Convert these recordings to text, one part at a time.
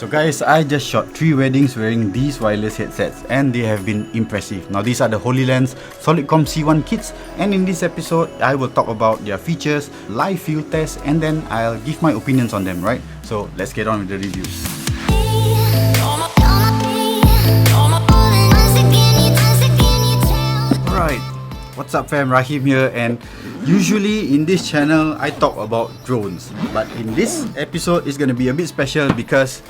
So guys, I just shot 3 weddings wearing these wireless headsets and they have been impressive. Now these are the Hollyland Solidcom C1 kits, and in this episode I will talk about their features, live field tests, and then I'll give my opinions on them, right? So let's get on with the reviews. Alright, what's up fam, Rahim here, and usually in this channel I talk about drones, but in this episode it's gonna be a bit special because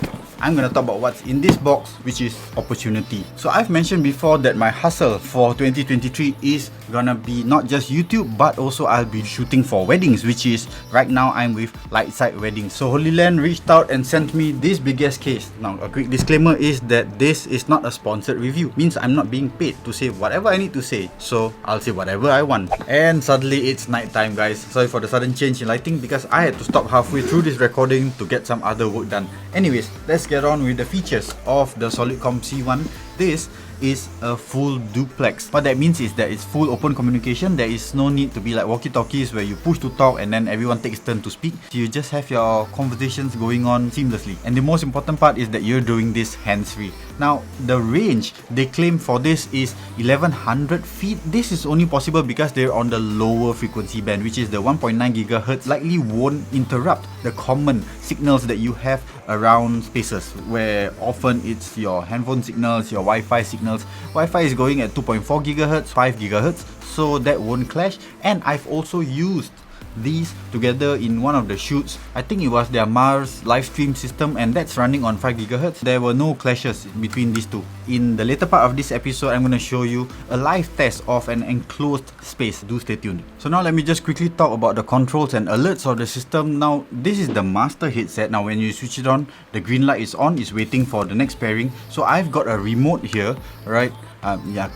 I'm gonna talk about what's in this box, which is opportunity. So I've mentioned before that my hustle for 2023 is gonna be not just YouTube, but also I'll be shooting for weddings, which is right now I'm with Lightside Weddings. So Hollyland reached out and sent me this big ass case. Now a quick disclaimer is that this is not a sponsored review, means I'm not being paid to say whatever I need to say, so I'll say whatever I want. And suddenly it's night time guys. Sorry for the sudden change in lighting because I had to stop halfway through this recording to get some other work done. Anyways, let's get on with the features of the Solidcom C1. This is a full duplex. What that means is that it's full open communication. There is no need to be like walkie-talkies where you push to talk and then everyone takes turn to speak. You just have your conversations going on seamlessly. And the most important part is that you're doing this hands-free. Now, the range they claim for this is 1100 feet. This is only possible because they're on the lower frequency band, which is the 1.9 GHz. Likely won't interrupt the common signals that you have around spaces, where often it's your handphone signals, your Wi-Fi signals. Wi-Fi is going at 2.4 GHz, 5 GHz, so that won't clash. And I've also used these together in one of the shoots. I think it was their Mars live stream system, and that's running on 5 GHz. There were no clashes between these two. In the later part of this episode, I'm going to show you a live test of an enclosed space. Do stay tuned. So now let me just quickly talk about the controls and alerts of the system. Now this is the master headset. Now when you switch it on, the green light is on, it's waiting for the next pairing. So I've got a remote here, right?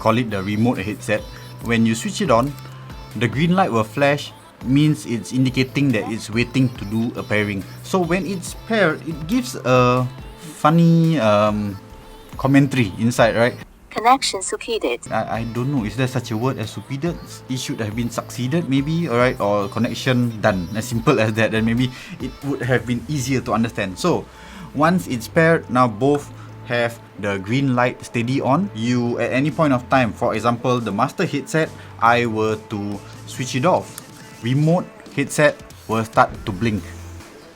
Call it the remote headset. When you switch it on, the green light will flash, means it's indicating that it's waiting to do a pairing. So when it's paired, it gives a funny commentary inside, right? Connection succeeded. I don't know, is there such a word as succeeded? It should have been succeeded maybe, alright, or connection done, as simple as that, then maybe it would have been easier to understand. So once it's paired, now both have the green light steady on. You at any point of time, for example the master headset, I were to switch it off, remote headset will start to blink,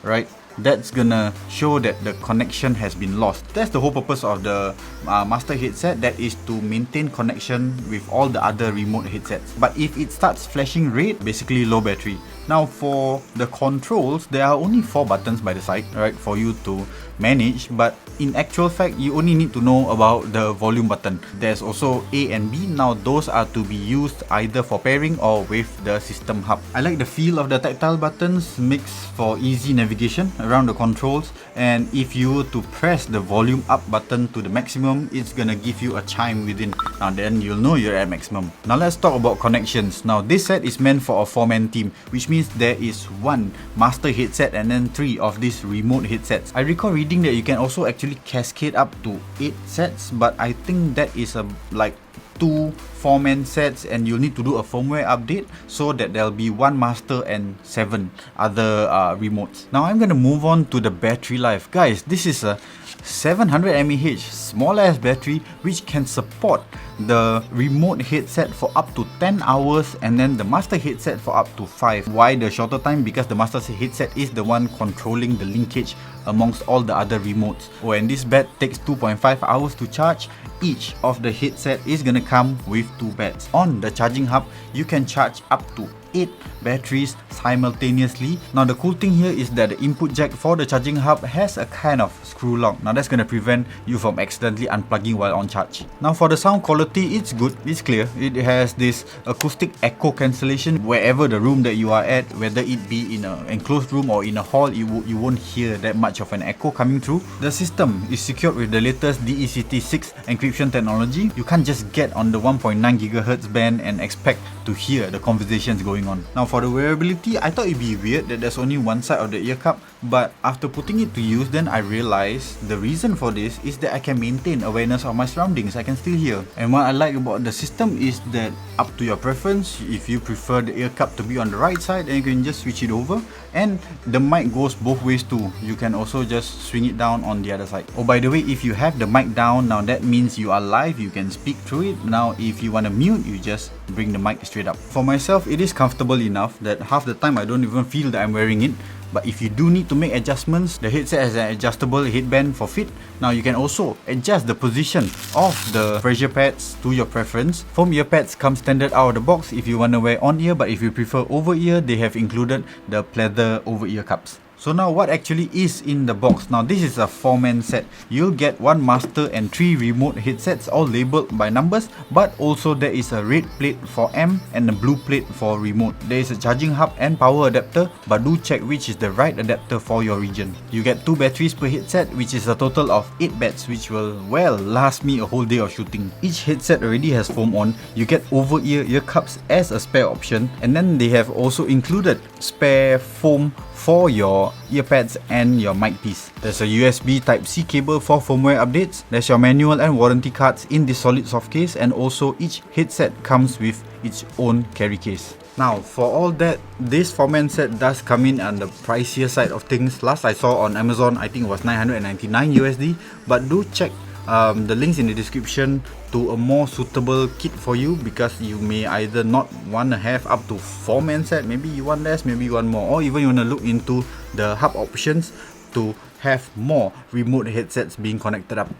right? That's gonna show that the connection has been lost. That's the whole purpose of the master headset, that is to maintain connection with all the other remote headsets. But if it starts flashing red, basically low battery. Now for the controls, there are only 4 buttons by the side, right, for you to manage, but in actual fact you only need to know about the volume button. There's also A and B. Now those are to be used either for pairing or with the system hub. I like the feel of the tactile buttons, makes for easy navigation around the controls, and if you were to press the volume up button to the maximum, it's gonna give you a chime within. Now then you'll know you're at maximum. Now let's talk about connections. Now this set is meant for a 4-man team, which means there is 1 master headset and then 3 of these remote headsets. I recall reading that you can also actually cascade up to 8 sets, but I think that is like 2 4-man sets, and you'll need to do a firmware update so that there'll be 1 master and 7 other remotes. Now I'm gonna move on to the battery life. Guys, this is a 700 mAh small ass battery which can support the remote headset for up to 10 hours and then the master headset for up to 5. Why the shorter time? Because the master headset is the one controlling the linkage amongst all the other remotes. When this bat takes 2.5 hours to charge, each of the headset is gonna come with 2 bats. On the charging hub, you can charge up to 8 batteries simultaneously. Now the cool thing here is that the input jack for the charging hub has a kind of screw lock. Now that's gonna prevent you from accidentally unplugging while on charge. Now for the sound quality, it's good, it's clear. It has this acoustic echo cancellation wherever the room that you are at, whether it be in an enclosed room or in a hall, you won't hear that much of an echo coming through. The system is secured with the latest DECT6 encryption technology. You can't just get on the 1.9 GHz band and expect to hear the conversations going going on. Now for the wearability, I thought it'd be weird that there's only one side of the ear cup, but after putting it to use, then I realized the reason for this is that I can maintain awareness of my surroundings. I can still hear. And what I like about the system is that up to your preference, if you prefer the ear cup to be on the right side, then you can just switch it over. And the mic goes both ways too. You can also just swing it down on the other side. Oh, by the way, if you have the mic down, now that means you are live, you can speak through it. Now if you want to mute, you just bring the mic straight up. For myself, it is comfortable enough that half the time I don't even feel that I'm wearing it. But if you do need to make adjustments, the headset has an adjustable headband for fit. Now you can also adjust the position of the pressure pads to your preference. Foam ear pads come standard out of the box if you want to wear on ear, but if you prefer over ear, they have included the pleather over ear cups. So now what actually is in the box? Now this is a 4-man set. You'll get 1 master and 3 remote headsets, all labeled by numbers, but also there is a red plate for amp and a blue plate for remote. There is a charging hub and power adapter, but do check which is the right adapter for your region. You get 2 batteries per headset, which is a total of 8 bats, which will, well, last me a whole day of shooting. Each headset already has foam on. You get over-ear ear cups as a spare option, and then they have also included spare foam for your earpads and your mic piece. There's a USB Type-C cable for firmware updates. There's your manual and warranty cards in this solid soft case, and also each headset comes with its own carry case. Now for all that, this 4-man set does come in on the pricier side of things. Last I saw on Amazon, I think it was 999 USD, but do check the links in the description to a more suitable kit for you, because you may either not want to have up to 4-man set, maybe you want less, maybe you want more, or even you want to look into the hub options to have more remote headsets being connected up.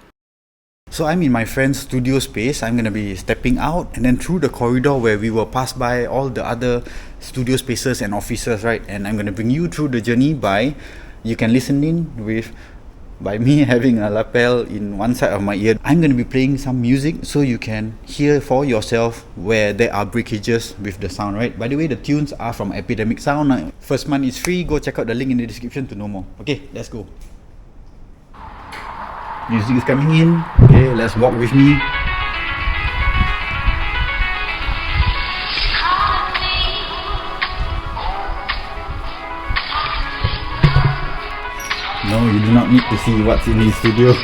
So I'm in my friend's studio space. I'm gonna be stepping out and then through the corridor where we will pass by all the other studio spaces and offices, right? And I'm gonna bring you through the journey by, you can listen in with by me having a lapel in one side of my ear. I'm going to be playing some music so you can hear for yourself where there are breakages with the sound, right? By the way, the tunes are from Epidemic Sound. First month is free. Go check out the link in the description to know more. Okay, let's go. Music is coming in. Okay, let's walk with me. No, you do not need to see what's in the studio.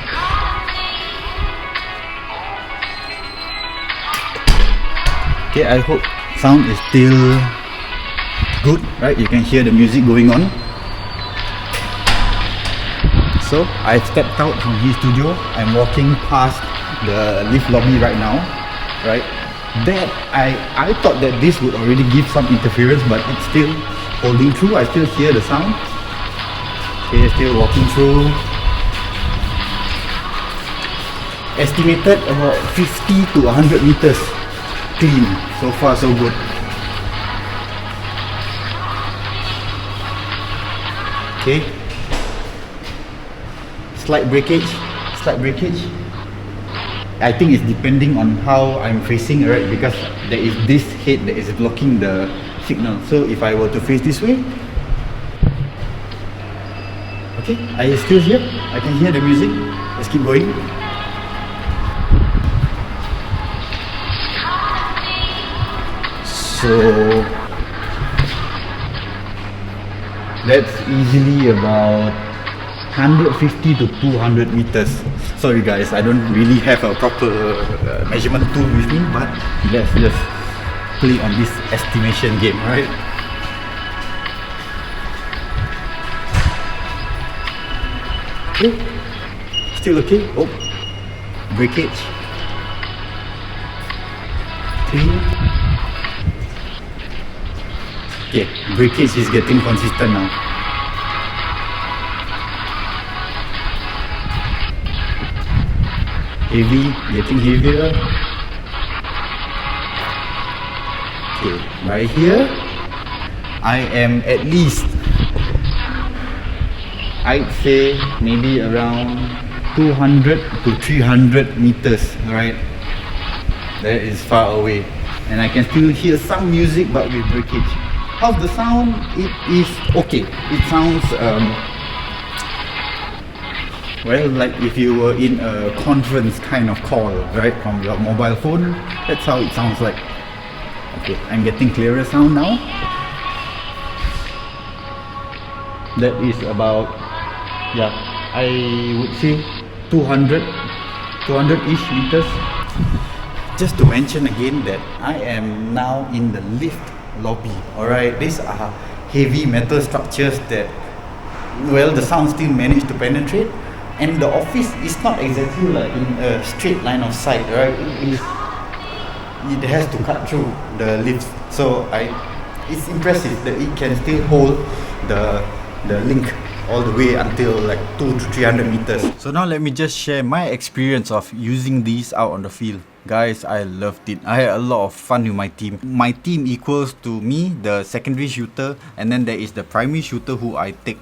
Okay, I hope sound is still good, right? You can hear the music going on. So, I stepped out from his studio. I'm walking past the lift lobby right now, right? That, I thought that this would already give some interference, but it's still holding true. I still hear the sound. Okay, still walking through. Estimated about 50 to 100 meters clean. So far so good. Okay. Slight breakage. I think it's depending on how I'm facing, right? Because there is this head that is blocking the signal. So if I were to face this way, okay, I still hear. I can hear the music. Let's keep going. So that's easily about 150 to 200 meters. Sorry guys, I don't really have a proper measurement tool with me, but let's just play on this estimation game, right? Okay. Still okay. Oh, breakage. Clean. Okay, breakage is getting consistent now. Heavy, getting heavier. Okay, right here, I am at least, I'd say maybe around 200 to 300 meters, right? That is far away. And I can still hear some music, but with breakage. How's the sound? It is okay. It sounds, well, like if you were in a conference kind of call, right? From your mobile phone. That's how it sounds like. Okay, I'm getting clearer sound now. that is about, yeah, I would say 200-ish meters. Just to mention again that I am now in the lift lobby. Alright, these are heavy metal structures that, well, the sound still managed to penetrate, and the office is not exactly like in a straight line of sight, right? It has to cut through the lifts. So it's impressive that it can still hold the link all the way until like 200 to 300 meters. So now let me just share my experience of using these out on the field. Guys, I loved it. I had a lot of fun with my team. My team equals to me, the secondary shooter, and then there is the primary shooter who I take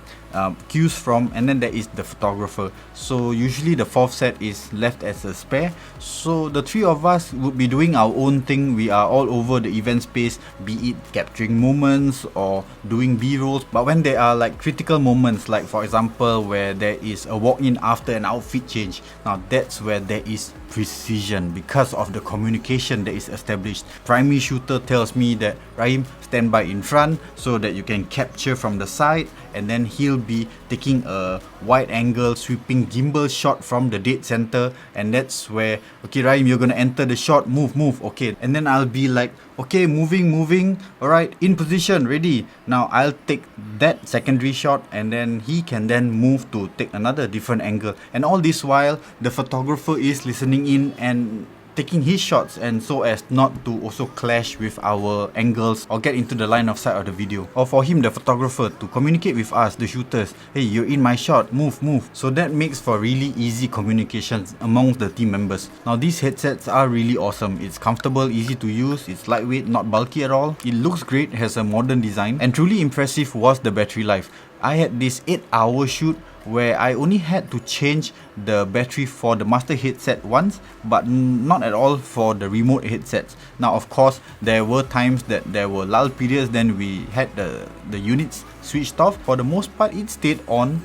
cues from, and then there is the photographer. So usually the fourth set is left as a spare. So the three of us would be doing our own thing. We are all over the event space, be it capturing moments or doing B-rolls. But when there are like critical moments, like for example where there is a walk-in after an outfit change, now that's where there is precision because of the communication that is established. Primary shooter tells me that, Rahim, stand by in front so that you can capture from the side, and then he'll be taking a wide angle sweeping gimbal shot from the dead center, and that's where, okay Rahim, you're gonna enter the shot, move, okay, and then I'll be like, okay, moving, alright, in position, ready. Now I'll take that secondary shot, and then he can then move to take another different angle, and all this while the photographer is listening in and taking his shots, and so as not to also clash with our angles or get into the line of sight of the video, or for him, the photographer, to communicate with us, the shooters, hey, you're in my shot, move. So that makes for really easy communications amongst the team members. Now these headsets are really awesome. It's comfortable, easy to use, it's lightweight, not bulky at all, it looks great, has a modern design, and truly impressive was the battery life. I had this 8-hour shoot where I only had to change the battery for the master headset once, but not at all for the remote headsets. Now of course there were times that there were lull periods, then we had the units switched off. For the most part it stayed on,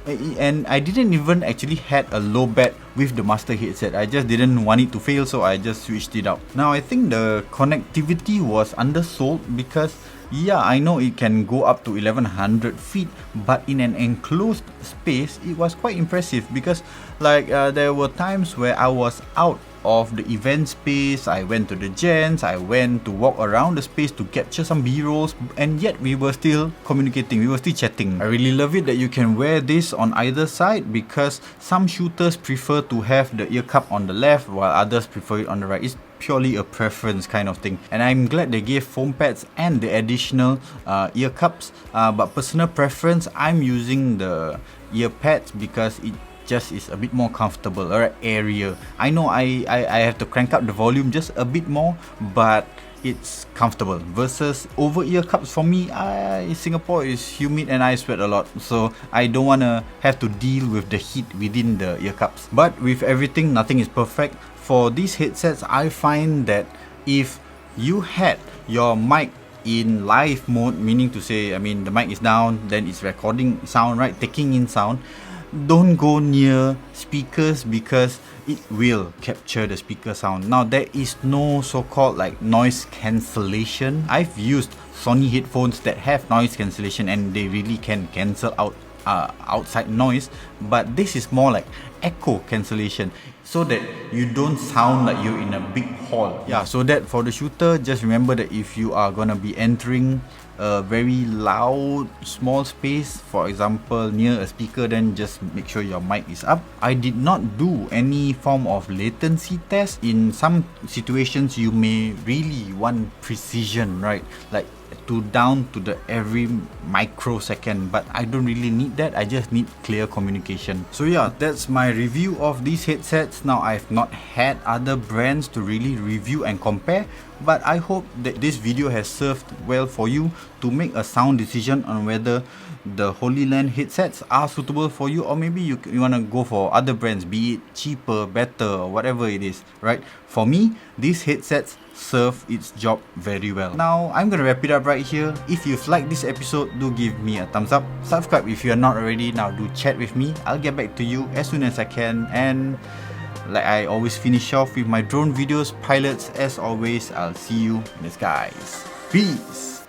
and I didn't even actually had a low bat with the master headset. I just didn't want it to fail, so I just switched it out. Now I think the connectivity was undersold because, yeah, I know it can go up to 1100 feet, but in an enclosed space it was quite impressive because there were times where I was out of the event space, I went to the gents, I went to walk around the space to capture some B-rolls, and yet we were still communicating, we were still chatting. I really love it that you can wear this on either side, because some shooters prefer to have the ear cup on the left while others prefer it on the right. It's purely a preference kind of thing, and I'm glad they gave foam pads and the additional ear cups, but personal preference, I'm using the ear pads because it just is a bit more comfortable or airier. I know I have to crank up the volume just a bit more, but it's comfortable versus over ear cups. For me, Singapore is humid and I sweat a lot, so I don't want to have to deal with the heat within the ear cups. But with everything, nothing is perfect. For these headsets, I find that if you had your mic in live mode, meaning to say, I mean the mic is down, then it's recording sound, right, taking in sound, don't go near speakers because it will capture the speaker sound. Now there is no so-called like noise cancellation. I've used Sony headphones that have noise cancellation and they really can cancel out outside noise, but this is more like echo cancellation, so that you don't sound like you're in a big hall. Yeah, so that for the shooter, just remember that if you are gonna be entering a very loud small space, for example near a speaker, then just make sure your mic is up. I did not do any form of latency test. In some situations you may really want precision, right, like to down to the every microsecond, but I don't really need that. I just need clear communication. So yeah, that's my review of these headsets. Now I've not had other brands to really review and compare, but I hope that this video has served well for you to make a sound decision on whether the Hollyland headsets are suitable for you, or maybe you want to go for other brands, be it cheaper, better, or whatever it is, right? For me, these headsets serve its job very well. Now I'm gonna wrap it up right here. If you've liked this episode, do give me a thumbs up, subscribe if you're not already. Now do chat with me, I'll get back to you as soon as I can, and like I always finish off with my drone videos, pilots, as always, I'll see you in the skies. Peace.